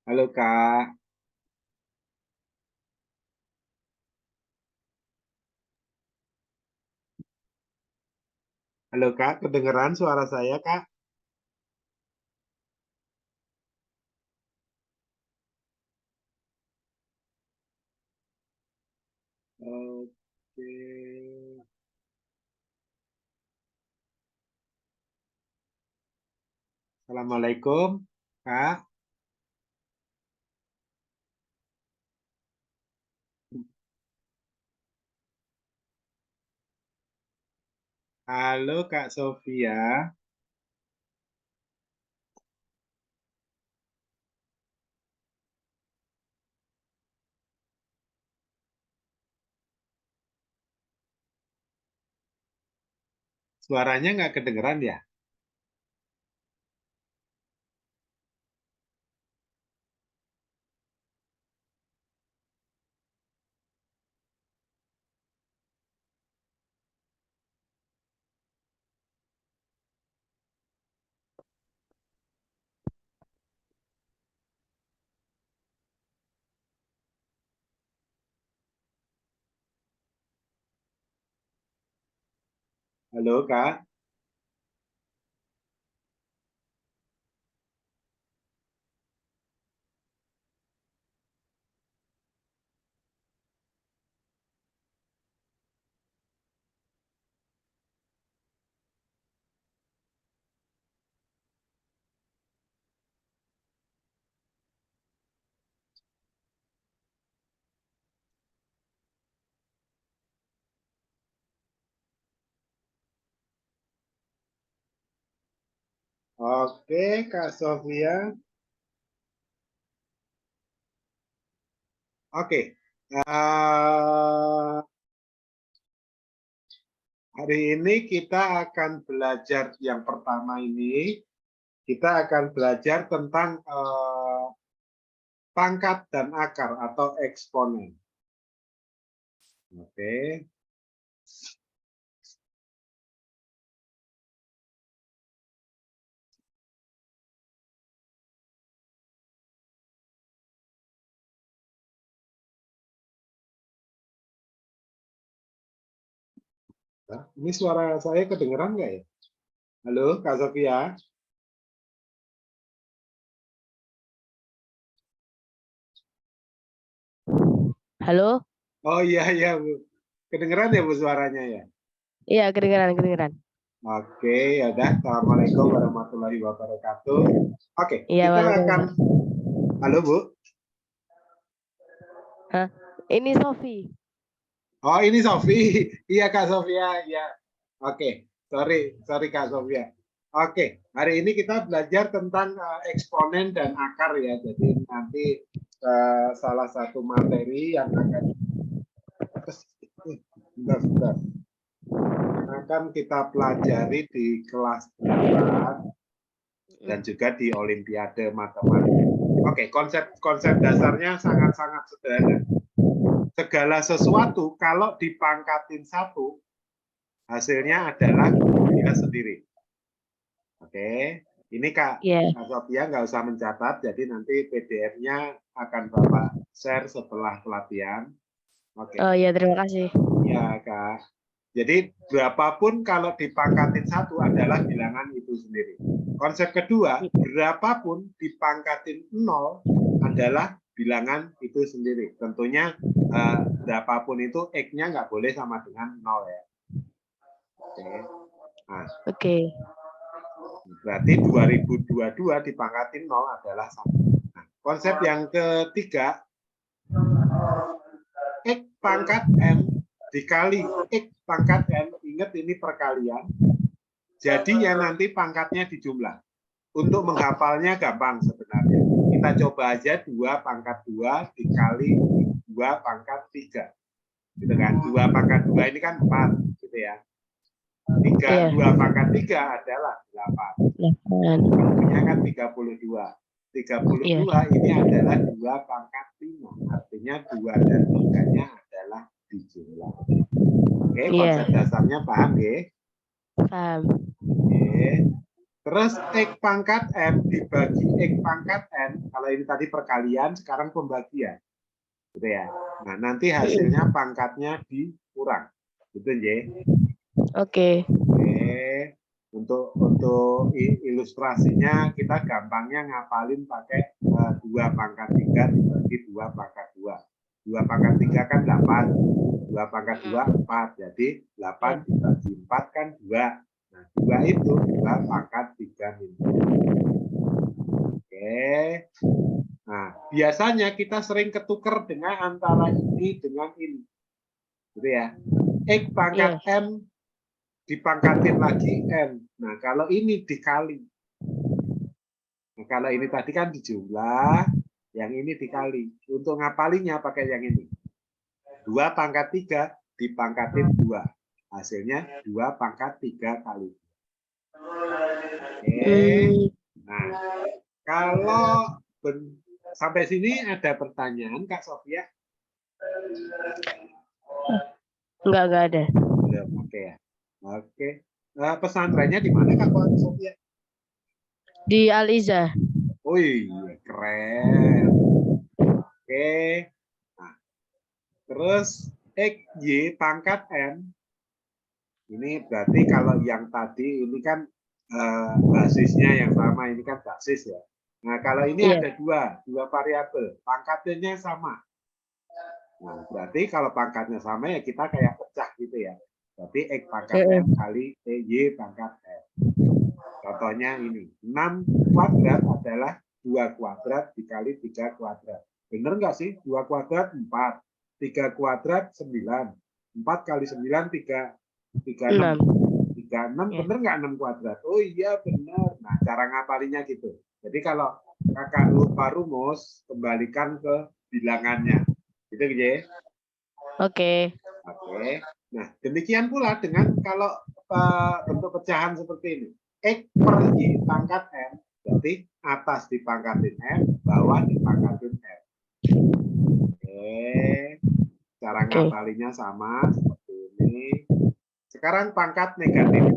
Halo Kak. Halo Kak, kedengeran suara saya Kak? Oke. Assalamualaikum Kak. Halo Kak Sofia. Suaranya nggak kedengeran ya? Halo Kak. Oke Kak Sofia. Oke. Eh, Hari ini kita akan belajar yang pertama ini. Kita akan belajar tentang pangkat dan akar atau eksponen. Oke. Nah, ini suara saya kedengeran nggak ya? Halo, Kak Sofia. Halo? Oh iya, iya, Bu. Kedengeran ya, Bu, suaranya ya? Iya, kedengeran, kedengeran. Oke, ya udah. Assalamualaikum warahmatullahi wabarakatuh. Oke, Iya, kita akan... Waalaikumsalam. Halo, Bu. Hah? Ini Sofi. Oh, ini Sofi. Iya, Kak Sofia. Iya. Oke, sorry, sorry Kak Sofia. Oke, hari ini kita belajar tentang eksponen dan akar ya. Jadi nanti salah satu materi yang akan... Bentar, bentar. Akan kita pelajari di kelas 8 dan juga di Olimpiade Matematika. Oke, konsep dasarnya sangat-sangat sederhana. Segala sesuatu kalau dipangkatin satu, hasilnya adalah dia sendiri. Oke, ini Iya. Kak Sofia nggak usah mencatat, jadi nanti PDF-nya akan Bapak share setelah pelatihan. Oke. Oh iya, terima kasih. Ya, Kak. Jadi berapapun kalau dipangkatin satu adalah bilangan itu sendiri. Konsep kedua, berapapun dipangkatin nol adalah bilangan itu sendiri. Tentunya berapapun itu X-nya nggak boleh sama dengan nol ya. Oke. Nah, Oke. berarti 2022 dipangkatin nol adalah 1. Nah, konsep yang ketiga, X pangkat M dikali X pangkat M, ingat ini perkalian, jadinya nanti pangkatnya dijumlah. Untuk menghafalnya gampang sebenarnya. Kita coba aja 2 pangkat 2 dikali 2 pangkat 3. Gitu kan? 2 pangkat 2 ini kan 4 gitu ya. 2 pangkat 3 adalah 8. 8. Punya kan 32. 32 ini adalah 2 pangkat 5. Artinya 2 dan 3-nya adalah dijumlah. Oke, konsep dasarnya paham ya? Paham. Oke. Terus X pangkat M dibagi X pangkat N, kalau ini tadi perkalian, sekarang pembagian. Gitu ya. Nah, nanti hasilnya pangkatnya dikurang. Gitu, J. Oke. Oke. Untuk ilustrasinya, kita gampangnya ngapalin pakai 2 pangkat 3 dibagi 2 pangkat 2. 2 pangkat 3 kan 8. 2 pangkat 2, 4. Jadi 8 dibagi 4 kan 2. Nah, 2 itu 2 pangkat 3 min. Oke. Nah, biasanya kita sering ketuker dengan antara ini dengan ini. Gitu ya. X pangkat M dipangkatin lagi N. Nah, kalau ini dikali. Nah, kalau ini tadi kan dijumlah, yang ini dikali. Untuk ngapalinya pakai yang ini. 2 pangkat 3 dipangkatin 2. Hasilnya 2 pangkat 3 kali. Oke. Nah, kalau sampai sini ada pertanyaan, Kak Sofia? Enggak ada. Belum, oke ya. Oke. Pesantrennya di mana, Kak Sofia? Di Al-Izzah. Oh iya, keren. Oke. Nah, terus XY pangkat M. Ini berarti kalau yang tadi ini kan basisnya yang sama, ini kan basis ya. Nah, kalau ini ada dua variabel, pangkatnya sama. Nah, berarti kalau pangkatnya sama ya kita kayak pecah gitu ya. Berarti X pangkat M kali Y pangkat M. Contohnya ini, 6 kuadrat adalah 2 kuadrat dikali 3 kuadrat. Bener nggak sih? 2 kuadrat 4, 3 kuadrat 9, 4 kali 9 36. 36 bener nggak 6 kuadrat? Oh iya bener. Nah, cara ngapalinya gitu. Jadi kalau kakak lupa rumus, kembalikan ke bilangannya. Gitu ya. Oke. Oke. Nah, demikian pula dengan kalau bentuk pecahan seperti ini. X per Y pangkat M, berarti atas dipangkatin M, bawah dipangkatin M. Oke. Cara ngapalinya sama seperti ini. Sekarang pangkat negatif.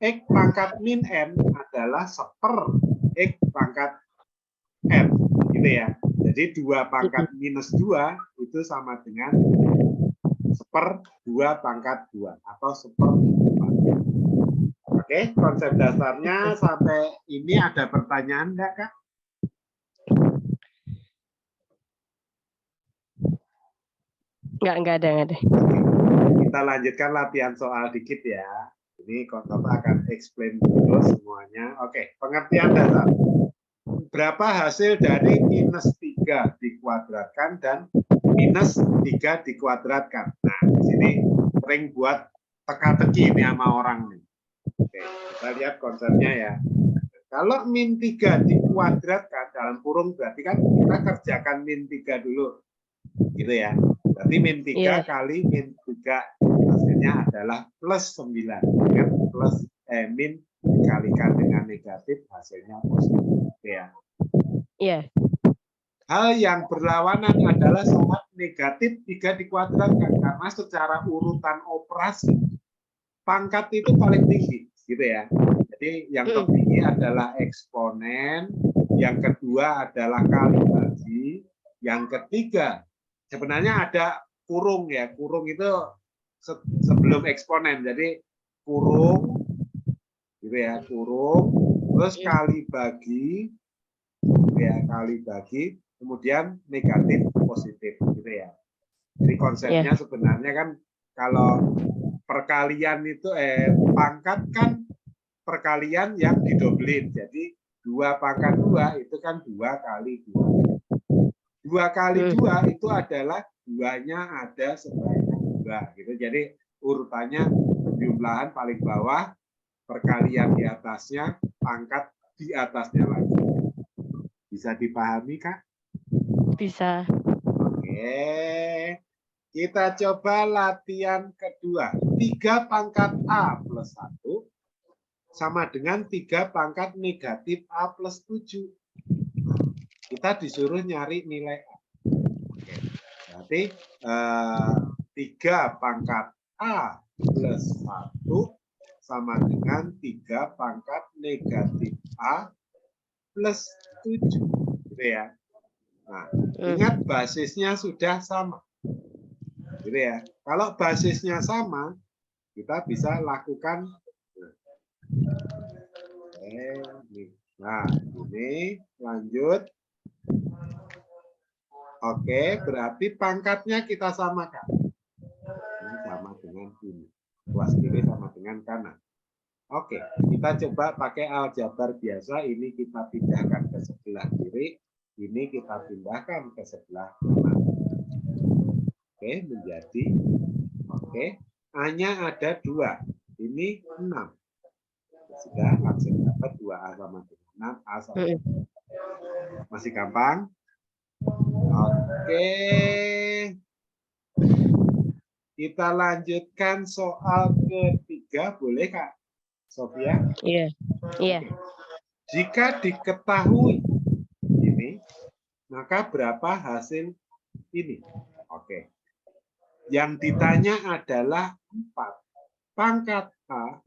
X pangkat min M adalah 1/, X pangkat M. Gitu ya. Jadi 2 pangkat minus 2 itu sama dengan 1/2 pangkat 2 atau 1/4. Oke, konsep dasarnya sampai ini ada pertanyaan enggak, Kak? Enggak ada. Kita lanjutkan latihan soal dikit ya. Ini Kak akan explain dulu semuanya. Oke, pengertian dasar. Berapa hasil dari minus 3 dikuadratkan dan minus 3 dikuadratkan? Nah, di sini sering buat teka-teki ini sama orang nih. Oke, kita lihat konsepnya ya. Kalau min 3 dikuadratkan dalam kurung berarti kan kita kerjakan min 3 dulu. Gitu ya. Berarti min 3 kali min 3 hasilnya adalah plus 9. Kan plus min dikalikan dengan negatif hasilnya positif. Ya. Iya. Hal yang berlawanan adalah saat negatif 3 dikuadratkan karena secara urutan operasi pangkat itu paling tinggi, gitu ya. Jadi yang tertinggi adalah eksponen, yang kedua adalah kali bagi, yang ketiga sebenarnya ada kurung ya. Kurung itu sebelum eksponen. Jadi kurung gitu ya, kurung terus kali bagi ya, kali bagi kemudian negatif positif gitu ya. Jadi konsepnya sebenarnya kan kalau perkalian itu pangkat kan perkalian yang didobelin. Jadi 2 pangkat 2 itu kan 2 kali 2. 2 kali 2 itu adalah 2-nya ada sebanyak 2 gitu. Jadi urutannya penjumlahan paling bawah, perkalian di atasnya, pangkat di atasnya lagi. Bisa dipahami, Kak? Bisa. Oke. Kita coba latihan kedua. 3 pangkat A plus 1 sama dengan 3 pangkat negatif A plus 7. Kita disuruh nyari nilai A. Oke. Berarti 3 pangkat A plus 1 sama dengan 3 pangkat negatif A plus 7. Gitu ya. Nah, ingat basisnya sudah sama. Gitu ya. Kalau basisnya sama, kita bisa lakukan. Nah, ini lanjut. Oke, berarti pangkatnya kita samakan. Ini sama dengan ini. Ruas kiri sama dengan kanan. Oke, kita coba pakai aljabar biasa. Ini kita pindahkan ke sebelah kiri. Ini kita pindahkan ke sebelah kanan. Oke, menjadi. Oke, A-nya ada 2. Ini 6. Sudah, langsung dapat 2A sama dengan 6. A sama. Masih gampang? Oke. Kita lanjutkan soal ketiga, boleh Kak Sofia? Iya. Iya. Jika diketahui ini, maka berapa hasil ini? Oke. Yang ditanya adalah 4 pangkat A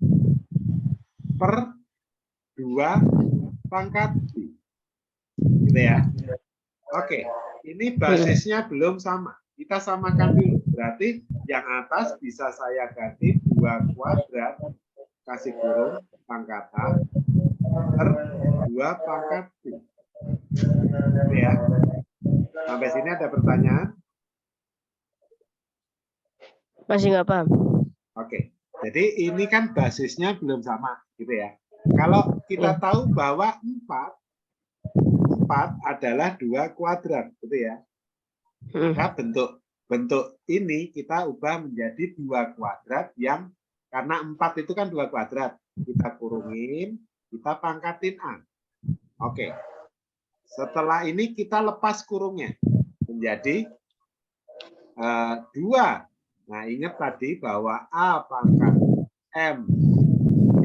per 2 pangkat B. Gitu ya. Oke, ini basisnya belum sama. Kita samakan dulu. Berarti yang atas bisa saya ganti 2 kuadrat kasih kurung pangkat A per 2 pangkat B. Gitu ya. Sampai sini ada pertanyaan? Masih nggak paham. Oke. Jadi ini kan basisnya belum sama, gitu ya. Kalau kita tahu bahwa 4 adalah 2 kuadrat, gitu ya. Maka bentuk ini kita ubah menjadi 2 kuadrat yang karena 4 itu kan 2 kuadrat. Kita kurungin, kita pangkatin A. Oke. Setelah ini kita lepas kurungnya menjadi 2. Nah, ingat tadi bahwa A pangkat M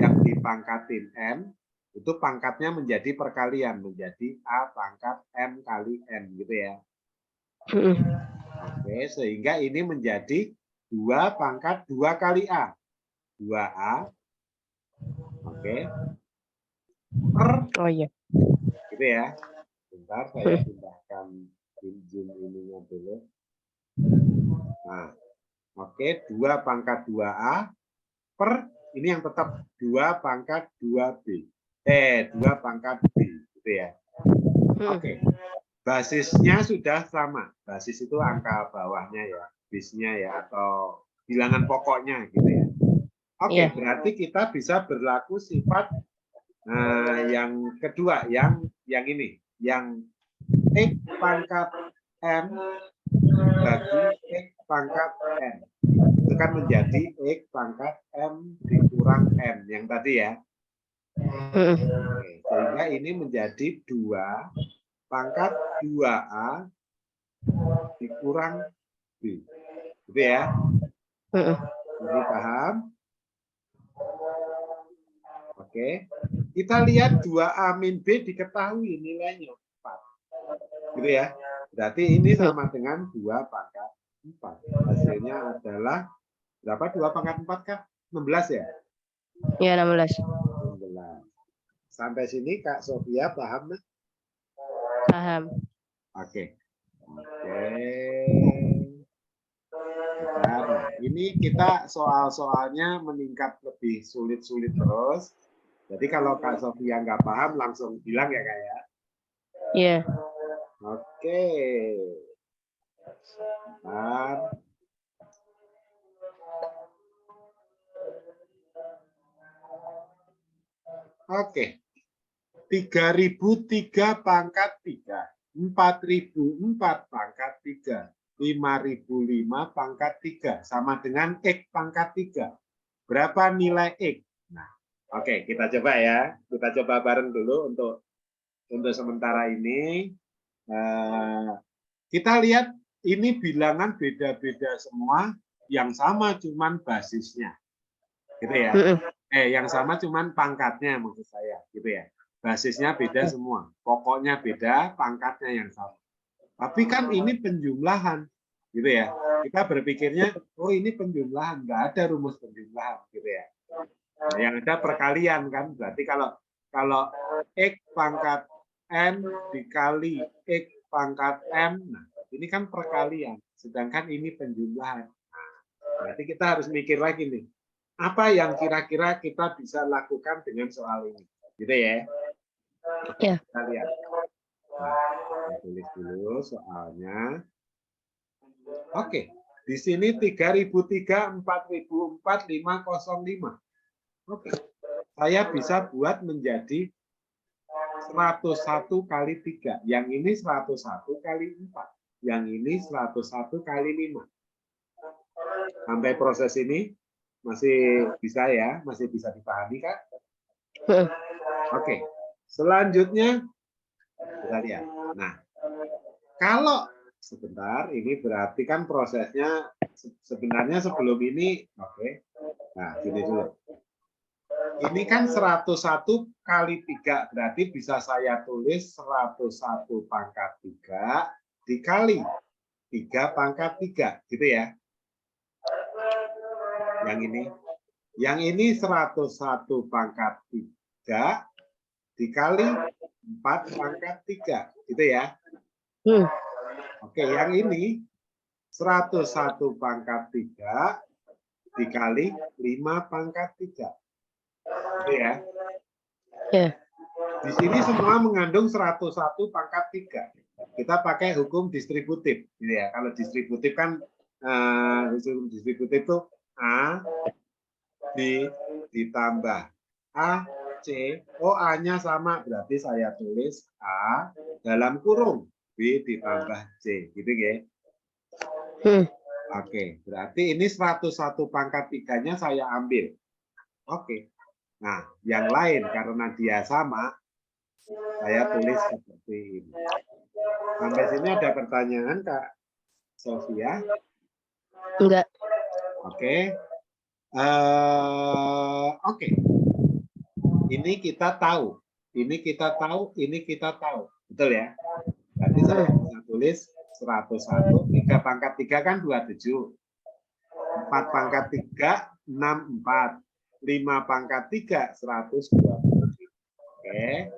yang dipangkatin M itu pangkatnya menjadi perkalian, menjadi A pangkat M kali N, gitu ya. Oke, sehingga ini menjadi 2 pangkat 2 kali A. 2A. Oke. Per. Oh iya. Gitu ya. Bentar, saya pindahkan zoom ininya dulu. Nah, oke, 2 pangkat 2A per, ini yang tetap 2 pangkat 2B. 2 pangkat B. Gitu ya. Oke. Basisnya sudah sama. Basis itu angka bawahnya ya, bisnya ya, atau bilangan pokoknya gitu ya. Oke, berarti kita bisa berlaku sifat yang kedua, yang ini, yang X pangkat M bagi X pangkat N. Itu kan menjadi X pangkat M dikurang M yang tadi ya. Oke, sehingga ini menjadi 2 pangkat 2A dikurang B. Gitu ya. Ini paham? Oke. Kita lihat 2A min B diketahui nilainya 4. Gitu ya. Berarti ini sama dengan 2 pangkat 4. Hasilnya adalah berapa? 2 pangkat 4 Kak? 16 ya? Iya, 16. 16. Sampai sini Kak Sofia paham? Paham. Oke. Nah, ini kita soal-soalnya meningkat lebih sulit-sulit terus. Jadi kalau Kak Sofia nggak paham langsung bilang ya Kak ya. Iya. Oke. Bentar. Oke. 3003 pangkat 3. 4004 pangkat 3. 5005 pangkat 3 sama dengan X pangkat 3. Berapa nilai X? Nah, oke, kita coba ya. Kita coba bareng dulu untuk sementara ini. Kita lihat ini bilangan beda-beda semua, yang sama cuman basisnya. Gitu ya. Yang sama cuman pangkatnya maksud saya, gitu ya. Basisnya beda semua, pokoknya beda, pangkatnya yang sama. Tapi kan ini penjumlahan, gitu ya. Kita berpikirnya, oh ini penjumlahan, nggak ada rumus penjumlahan, gitu ya. Nah, yang ada perkalian kan, berarti kalau X pangkat N dikali X pangkat M, nah ini kan perkalian, sedangkan ini penjumlahan. Nah, berarti kita harus mikir lagi nih, apa yang kira-kira kita bisa lakukan dengan soal ini, gitu ya? Ya. Kita lihat. Nah, tulis dulu soalnya. Oke, di sini 3003, 4004, 505. Oke, saya bisa buat menjadi 101 kali 3. Yang ini 101 kali 4. Yang ini 101 kali 5. Sampai proses ini masih bisa ya? Masih bisa dipahami kan? Oke, selanjutnya kita lihat. Nah, kalau sebentar, ini berarti kan prosesnya sebenarnya sebelum ini, oke. Nah, gini dulu. Ini kan 101 kali 3, berarti bisa saya tulis 101 pangkat 3 dikali 3 pangkat 3, gitu ya. Yang ini. Yang ini 101 pangkat 3 dikali 4 pangkat 3, gitu ya. Oke, yang ini 101 pangkat 3 dikali 5 pangkat 3. Gitu ya. Ya. Di sini semua mengandung 101 pangkat 3. Kita pakai hukum distributif, gitu ya. Kalau distributif kan distributif itu A, B ditambah A, C. Oh, A-nya sama, berarti saya tulis A dalam kurung B ditambah C, gitu ya. Oke, berarti ini 101 pangkat 3-nya saya ambil. Oke. Nah, yang lain karena dia sama, saya tulis seperti ini. Sampai sini ada pertanyaan, Kak Sofia? Enggak. Oke. Oke. Ini kita tahu. Ini kita tahu, ini kita tahu. Betul ya? Berarti saya bisa tulis 101, 3 pangkat 3 kan 27. 4 pangkat 3, 64. 5 pangkat 3, 120. Oke.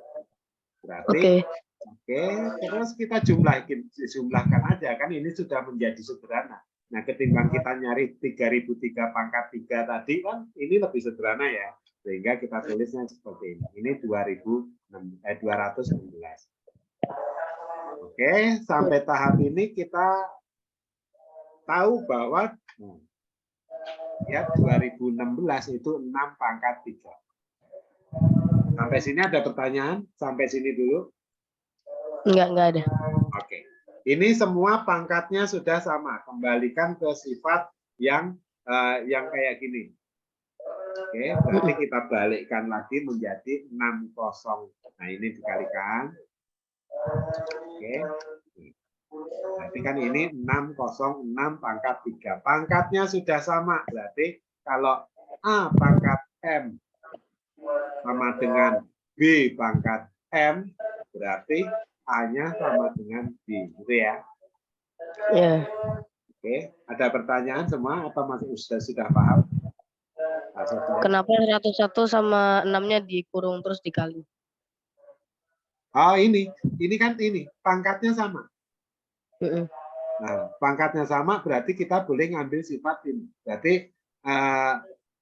Berarti oke, terus kita jumlahkan aja kan, ini sudah menjadi sederhana. Nah, ketimbang kita nyari 3003 pangkat 3 tadi kan ini lebih sederhana ya. Sehingga kita tulisnya seperti ini. Ini 216. Oke, sampai tahap ini kita tahu bahwa ya 2016 itu 6 pangkat 3. Sampai sini ada pertanyaan? Sampai sini dulu. Enggak ada. Oke. Ini semua pangkatnya sudah sama. Kembalikan ke sifat yang kayak gini. Oke, berarti kita balikkan lagi menjadi 60. Nah, ini dikalikan. Oke. Berarti kan ini 606 pangkat 3. Pangkatnya sudah sama. Berarti kalau A pangkat M sama dengan B pangkat M, berarti A-nya sama dengan B, gitu ya? Ya. Oke, ada pertanyaan semua atau masih sudah paham? Kenapa 101 sama 6-nya dikurung terus dikali? Oh, ini kan ini pangkatnya sama. Nah, pangkatnya sama berarti kita boleh ngambil sifat ini. Berarti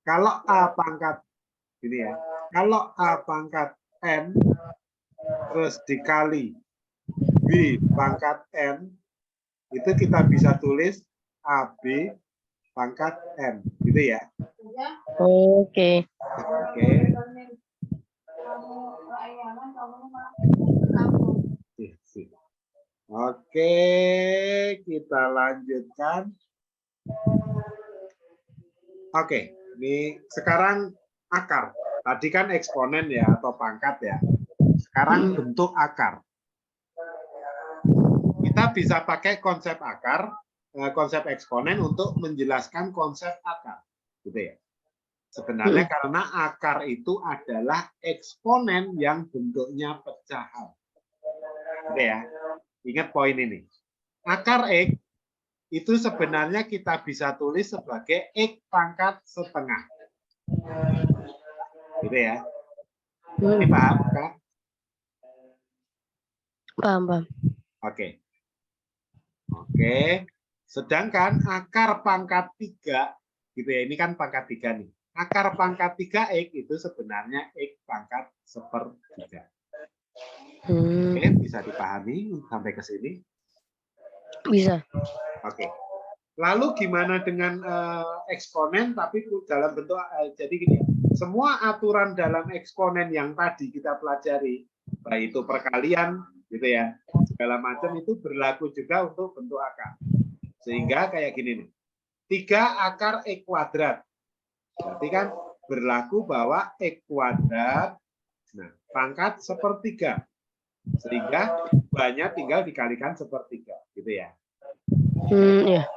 kalau A pangkat ini ya, kalau A pangkat M terus dikali B pangkat M, itu kita bisa tulis AB pangkat M, gitu ya. Oke. Oke. Oke, kita lanjutkan. Oke, ini sekarang akar. Tadi kan eksponen ya atau pangkat ya. Sekarang bentuk akar. Kita bisa pakai konsep akar, konsep eksponen untuk menjelaskan konsep akar, gitu ya. Sebenarnya karena akar itu adalah eksponen yang bentuknya pecahan. Gitu ya. Ingat poin ini. Akar X itu sebenarnya kita bisa tulis sebagai X pangkat setengah. Gitu ya. Ini paham, Kak? Paham. Oke. Oke. Sedangkan akar pangkat 3, gitu ya. Ini kan pangkat 3 nih. Akar pangkat 3X itu sebenarnya X pangkat 1/3. Oke, bisa dipahami sampai ke sini? Bisa. Oke. Lalu gimana dengan eksponen tapi dalam bentuk jadi gini ya. Semua aturan dalam eksponen yang tadi kita pelajari, baik itu perkalian gitu ya, segala macam itu berlaku juga untuk bentuk akar. Sehingga kayak gini nih. 3 akar X kuadrat. Berarti kan berlaku bahwa X kuadrat nah, pangkat 1/3. Sehingga banyak tinggal dikalikan 1/3 gitu ya. Ya.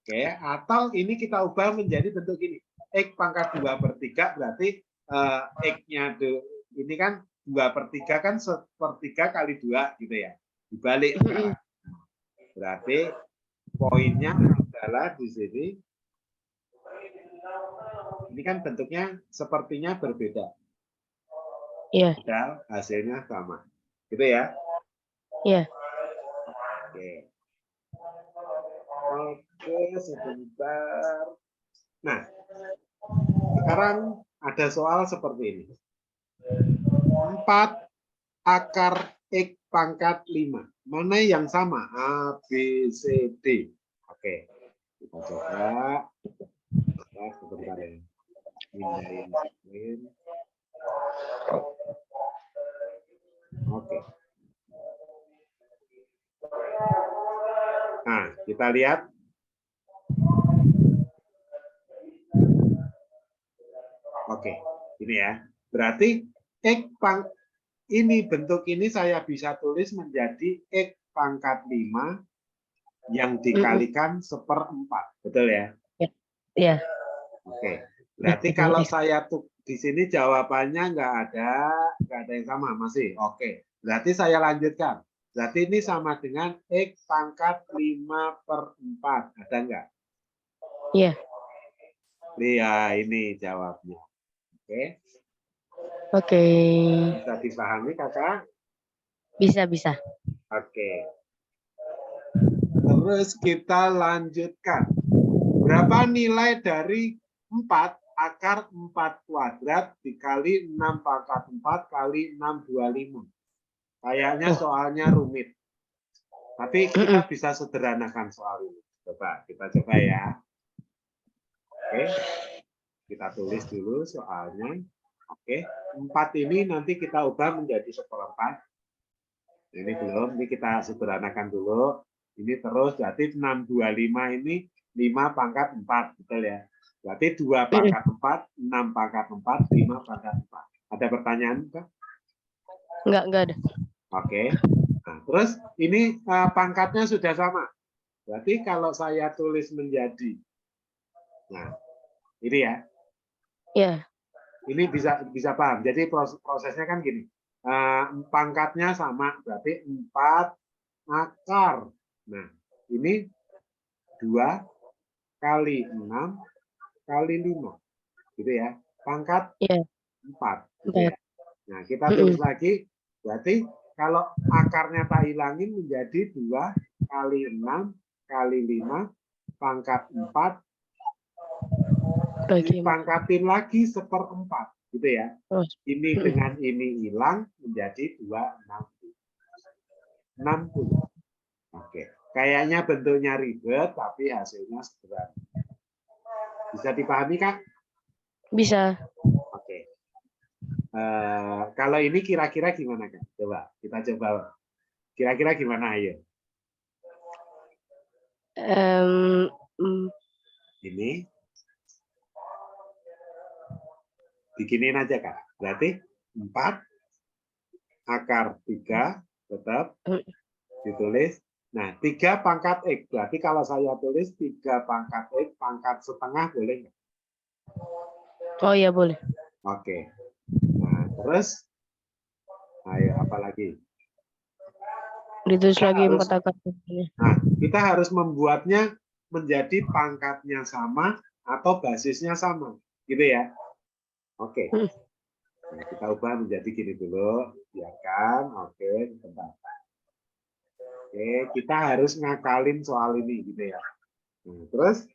Oke, atau ini kita ubah menjadi bentuk gini. X pangkat 2/3 berarti X-nya ini kan 2/3 kan 1/3 kali 2 gitu ya. Dibalik sekarang. Berarti poinnya adalah di sini. Ini kan bentuknya sepertinya berbeda. Iya. Padahal hasilnya sama. Gitu ya. Iya. Oke. Oke, sebentar. Nah, sekarang ada soal seperti ini. 4 akar X pangkat 5. Mana yang sama? A, B, C, D. Oke. Kita coba. Sebentar ya. Pindahin screen. Oke. Nah, kita lihat. Oke, ini ya. Berarti ini bentuk ini saya bisa tulis menjadi X pangkat 5 yang dikalikan 1/4. Betul ya? Iya. Oke. Berarti kalau saya tuh di sini jawabannya nggak ada yang sama masih. Oke. Berarti saya lanjutkan. Berarti ini sama dengan X pangkat 5/4. Ada nggak? Iya. Iya, ini jawabnya. Oke. Oke. Bisa dipahami, Kakak? Bisa. Oke. Terus kita lanjutkan. Berapa nilai dari 4 akar 4 kuadrat dikali 6 pangkat 4 kali 625? Kayaknya soalnya rumit. Tapi kita bisa sederhanakan soal ini. Kita coba ya. Oke. Kita tulis dulu soalnya. Oke. 4 ini nanti kita ubah menjadi 1/4. Ini belum, ini kita sederhanakan dulu. Ini terus, berarti 625 ini 5 pangkat 4, betul ya? Berarti 2 pangkat 4, 6 pangkat 4, 5 pangkat 4. Ada pertanyaan, Kak? Enggak ada. Oke. Nah, terus ini pangkatnya sudah sama. Berarti kalau saya tulis menjadi, nah, ini ya. Iya. Ini bisa paham. Jadi prosesnya kan gini. Pangkatnya sama, berarti 4 akar. Nah, ini 2 kali 6 kali 5. Gitu ya. Pangkat 4. Gitu ya. Nah, kita tulis lagi. Berarti kalau akarnya tak hilangin menjadi 2 kali 6 kali 5 pangkat 4. Dipangkatin lagi 1/4. Gitu ya. Ini dengan ini hilang menjadi 60. Oke. Kayaknya bentuknya ribet, tapi hasilnya sederhana. Bisa dipahami, Kak? Bisa. Oke. Kalau ini kira-kira gimana, Kak? Coba, kita coba. Kira-kira gimana, ayo? Ini. Bikinin aja, Kak. Berarti 4 akar 3 tetap ditulis. Nah, 3 pangkat X. Berarti kalau saya tulis 3 pangkat X, pangkat setengah boleh nggak? Oh iya, boleh. Oke. Nah, terus, ayo apa lagi? Ditulis lagi 4 akar. Nah, kita harus membuatnya menjadi pangkatnya sama atau basisnya sama. Gitu ya. Oke. Nah, kita ubah menjadi gini dulu, biarkan. Oke, sebentar. Oke, kita harus ngakalin soal ini gitu ya. Nah, terus,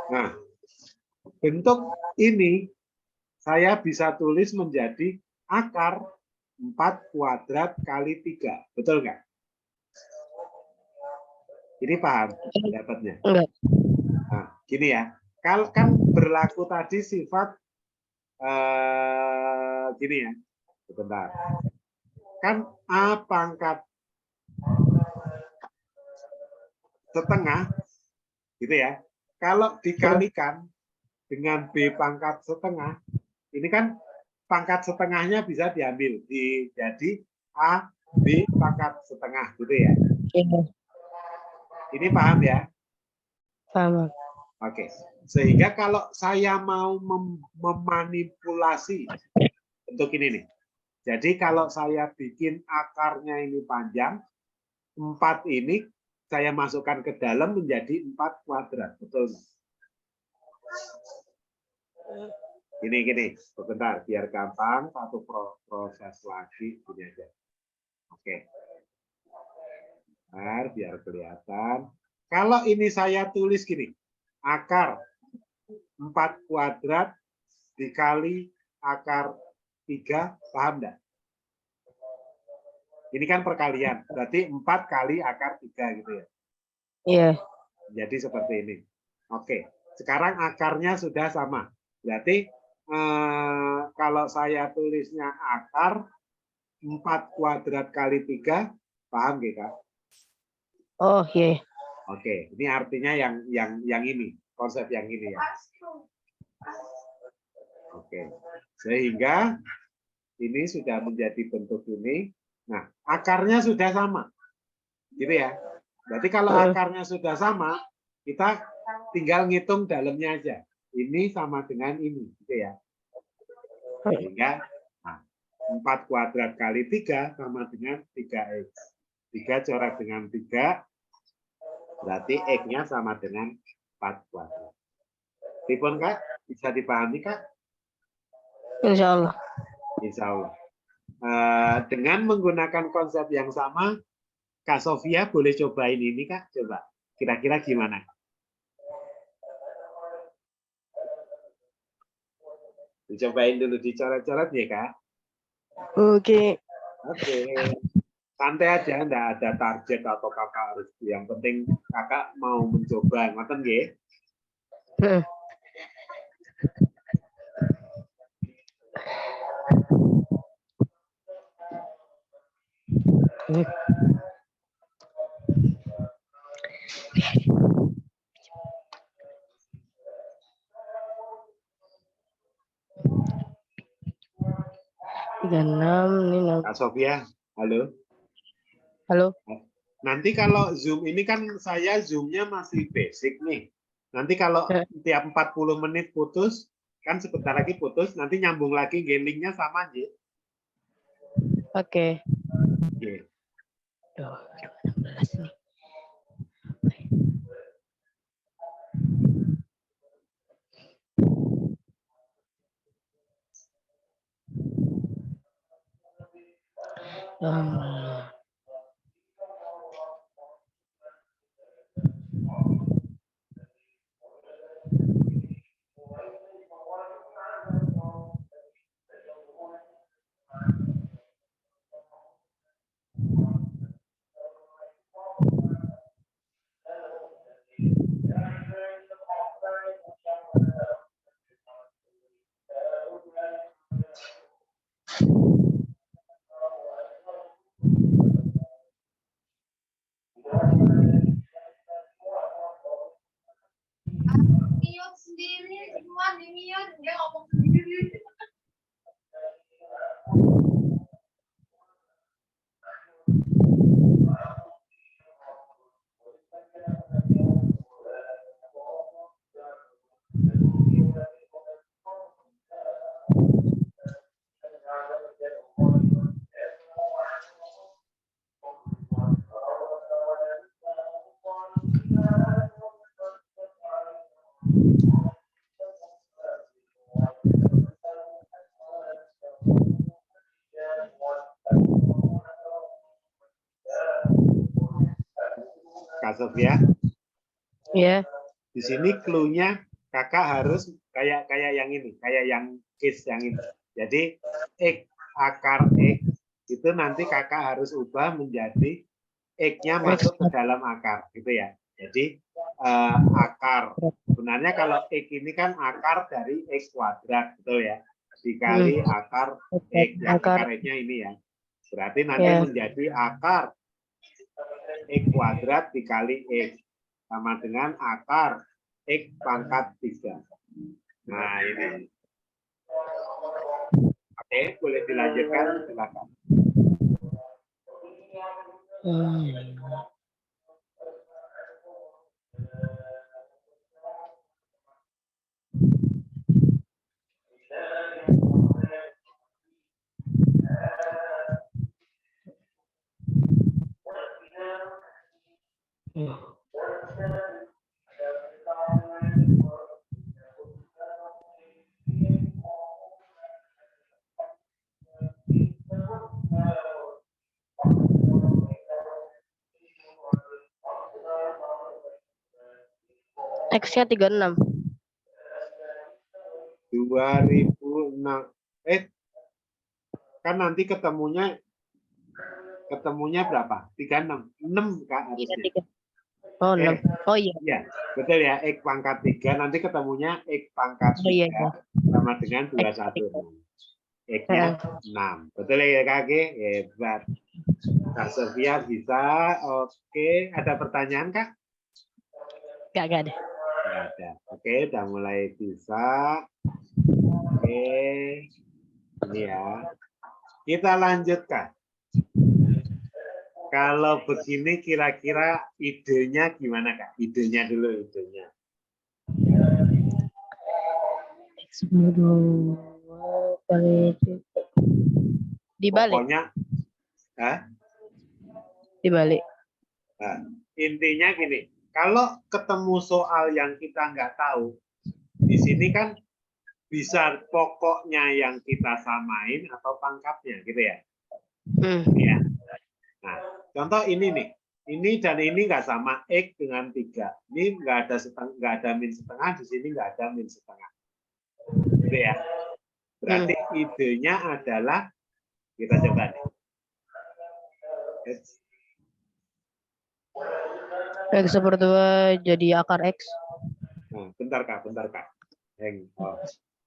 nah bentuk ini saya bisa tulis menjadi akar 4 kuadrat kali 3. Betul nggak? Ini paham dapatnya? Enggak. Nah, gini ya. Kalau kan berlaku tadi sifat gini ya. Sebentar. Kan A pangkat setengah gitu ya. Kalau dikalikan dengan B pangkat setengah, ini kan pangkat setengahnya bisa diambil jadi A B pangkat setengah gitu ya. Iya, Ini paham ya? paham. Oke. Sehingga kalau saya mau memanipulasi bentuk ini nih. Jadi kalau saya bikin akarnya ini panjang, 4 ini saya masukkan ke dalam menjadi 4 kuadrat. Betul nggak? Gini, sebentar biar gampang, satu proses lagi ini aja. Oke. Biar kelihatan. Kalau ini saya tulis gini, akar 4 kuadrat dikali akar 3, paham enggak? Ini kan perkalian, berarti 4 kali akar 3 gitu ya. Iya. Jadi seperti ini. Oke, sekarang akarnya sudah sama. Berarti kalau saya tulisnya akar 4 kuadrat kali 3, paham gak, Kak? Oh, iya. Oke, ini artinya yang ini, konsep yang ini ya. Oke, sehingga ini sudah menjadi bentuk ini. Nah, akarnya sudah sama, gitu ya. Berarti kalau akarnya sudah sama, kita tinggal ngitung dalamnya aja. Ini sama dengan ini, gitu ya. Sehingga 4 kuadrat kali 3 sama dengan 3x. 3 coret dengan 3, berarti X-nya sama dengan 4 kuadrat. Tipun, Kak? Bisa dipahami, Kak? Insya Allah. Insya Allah. Dengan menggunakan konsep yang sama, Kak Sofia boleh cobain ini, Kak? Coba. Kira-kira gimana? Dicobain dulu, dicoret-coret ya, Kak? Oke. Oke. Santai aja, enggak ada target atau kakak harus. Yang penting kakak mau mencoba. Ngoten nggih? Tiga enam ini 6. Kak Sofia, halo. Halo. Nanti kalau Zoom ini kan saya Zoom-nya masih basic nih. Nanti kalau tiap 40 menit putus, kan sebentar lagi putus, nanti nyambung lagi, linknya sama aja. Oke. Oke. 16 nih. Kak Sofia. Iya. Di sini clue-nya kakak harus kayak yang ini, kayak yang case yang ini. Jadi X akar X itu nanti kakak harus ubah menjadi X-nya masuk ke dalam akar, gitu ya. Jadi akar. Sebenarnya kalau X ini kan akar dari X kuadrat, betul ya. Dikali akar X, yang akar X-nya ini ya. Berarti nanti menjadi akar X kuadrat dikali X. Sama dengan akar X pangkat 3. Nah, ini. Oke, boleh dilanjutkan, silakan. X-nya 36. 2006. Kan nanti ketemunya berapa? 36. 6 Kak harusnya. Oh, 6. Oh iya. Iya, betul ya. X pangkat 3 nanti ketemunya X pangkat 3 sama dengan 216. X-nya 6. Betul ya Kak? Hebat. Kak Sofia bisa. Oke, ada pertanyaan Kak? Gak ada. Nggak ada. Oke, udah mulai bisa. Oke, ini ya. Kita lanjutkan. Kalau begini kira-kira idenya gimana Kak? Idenya dulu, idenya. Dibalik. Pokoknya, Dibalik. Nah, intinya gini, kalau ketemu soal yang kita nggak tahu, di sini kan bisa pokoknya yang kita samain atau pangkatnya, gitu ya. Ya. Nah, contoh ini nih, ini dan ini nggak sama, X dengan 3. Ini nggak ada min setengah, di sini nggak ada min setengah. Gitu ya. Berarti idenya adalah, kita coba nih. X seperti jadi akar X. Nah, bentar Kak.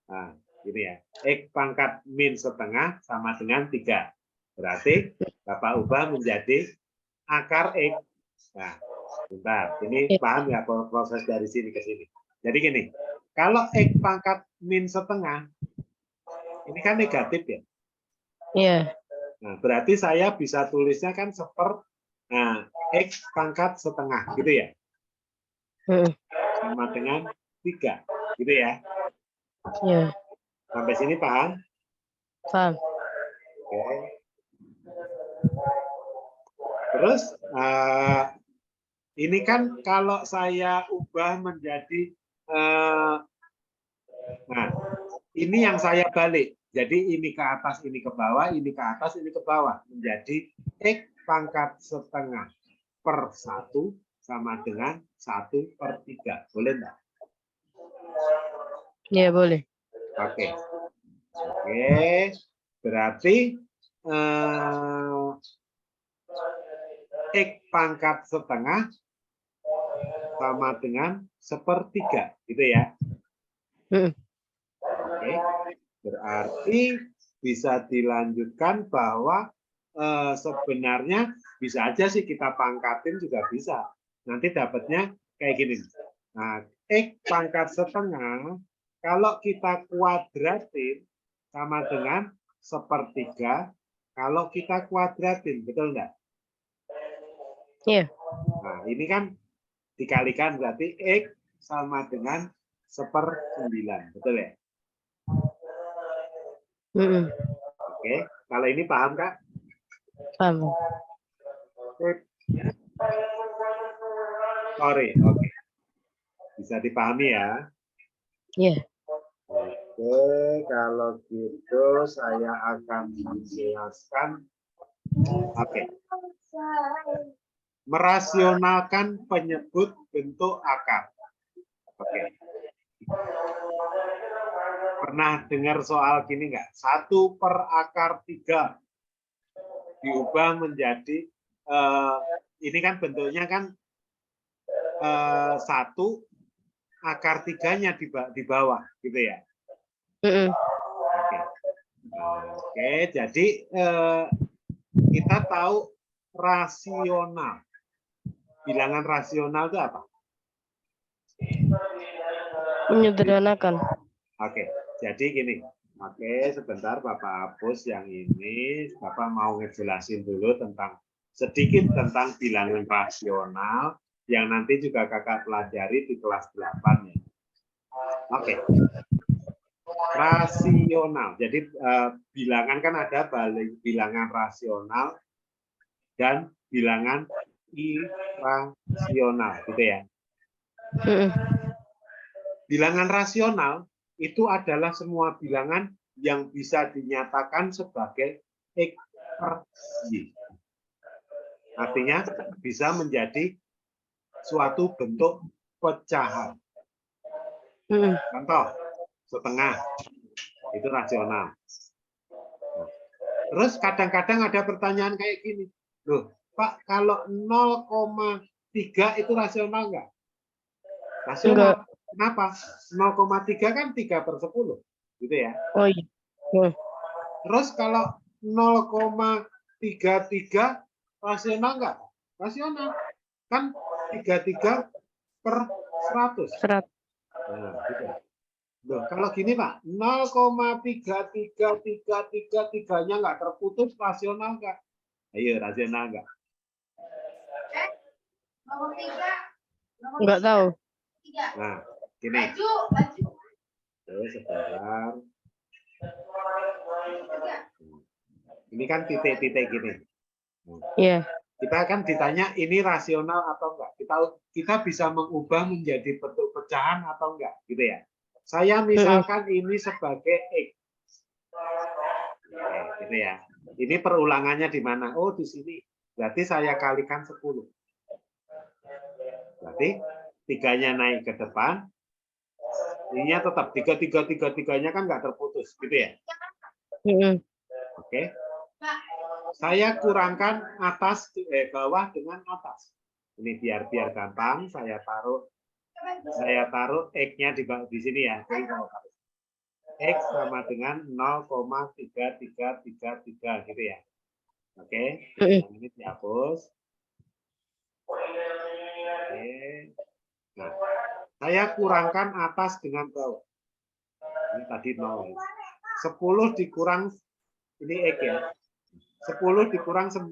Nah, ini ya. X pangkat min setengah sama dengan 3. Berarti Bapak ubah menjadi akar X. Nah, bentar. Ini paham ya proses dari sini ke sini. Jadi gini, kalau X pangkat min setengah, ini kan negatif ya? Iya. Nah, berarti saya bisa tulisnya kan X pangkat setengah, gitu ya? Sama dengan 3, gitu ya? Iya. Sampai sini paham? Paham. Oke. Terus ini kan kalau saya ubah menjadi nah ini yang saya balik. Jadi ini ke atas, ini ke bawah, ini ke atas, ini ke bawah menjadi X pangkat setengah per 1 sama dengan 1/3. Boleh enggak? Iya, boleh. Oke. Berarti X pangkat setengah sama dengan 1/3, gitu ya. Oke. Berarti bisa dilanjutkan bahwa sebenarnya bisa aja sih kita pangkatin juga bisa. Nanti dapatnya kayak gini. Nah, X pangkat setengah kalau kita kuadratin sama dengan 1/3 kalau kita kuadratin, betul enggak? Iya. Nah, ini kan dikalikan berarti X sama dengan 1/9, betul ya? Oke, kalau ini paham Kak? Paham. Sorry, oke. Bisa dipahami ya? Iya. Oke, kalau gitu saya akan menjelaskan. Oke. Merasionalkan penyebut bentuk akar. Oke. Pernah dengar soal gini nggak? 1/akar 3 diubah menjadi ini kan bentuknya kan 1/3-nya di bawah, gitu ya. Oke, jadi kita tahu rasional. Bilangan rasional itu apa? Menyederhanakan. Oke, jadi gini. Oke, sebentar Bapak hapus yang ini. Bapak mau ngejelasin dulu sedikit tentang bilangan rasional yang nanti juga kakak pelajari di kelas 8 ya. Oke. Rasional. Jadi bilangan kan ada bilangan rasional dan bilangan irasional, gitu ya. Bilangan rasional itu adalah semua bilangan yang bisa dinyatakan sebagai X per Y. Artinya bisa menjadi suatu bentuk pecahan. Contoh, setengah. Itu rasional. Terus kadang-kadang ada pertanyaan kayak gini. Loh, Pak, kalau 0,3 itu rasional enggak? Rasional. Kenapa? 0,3 kan 3/10. Gitu ya. Oh iya. Terus kalau 0,33 rasional enggak? Rasional. Kan 33/100. Nah, gitu. Loh, kalau gini Pak, 0,33333-nya nggak terputus, rasional nggak? Ayo, rasional nggak? Nggak tahu. Nah, gini. Sebentar. Ini kan titik-titik gini. Iya. Kita kan ditanya ini rasional atau enggak. Kita bisa mengubah menjadi bentuk pecahan atau enggak, gitu ya. Saya misalkan ini sebagai X. Oke, gitu ya. Ini perulangannya di mana? Oh, di sini. Berarti saya kalikan 10. Berarti 3-nya naik ke depan. Ininya tetap 3-3-3-3-nya kan nggak terputus, gitu ya. Oke. Saya kurangkan bawah dengan atas. Ini biar gampang, saya taruh X-nya di sini ya. X sama dengan 0,3333 gitu ya. Oke, yang ini dihapus. Oke. Nah, saya kurangkan atas dengan bawah. Ini tadi 0. 10 dikurang ini X ya. 10 dikurang 9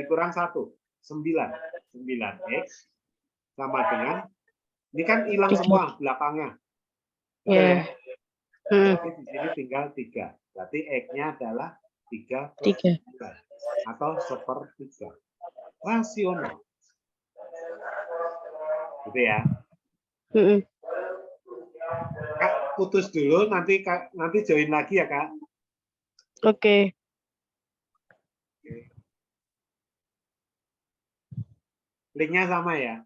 dikurang 1. 9 X sama dengan ini kan hilang semua belakangnya. Iya. Berarti di sini tinggal 3. Berarti X-nya adalah 3/3 atau 1/3. Rasional. Gitu ya. Kak, putus dulu, nanti join lagi ya, Kak. Oke. Linknya sama ya.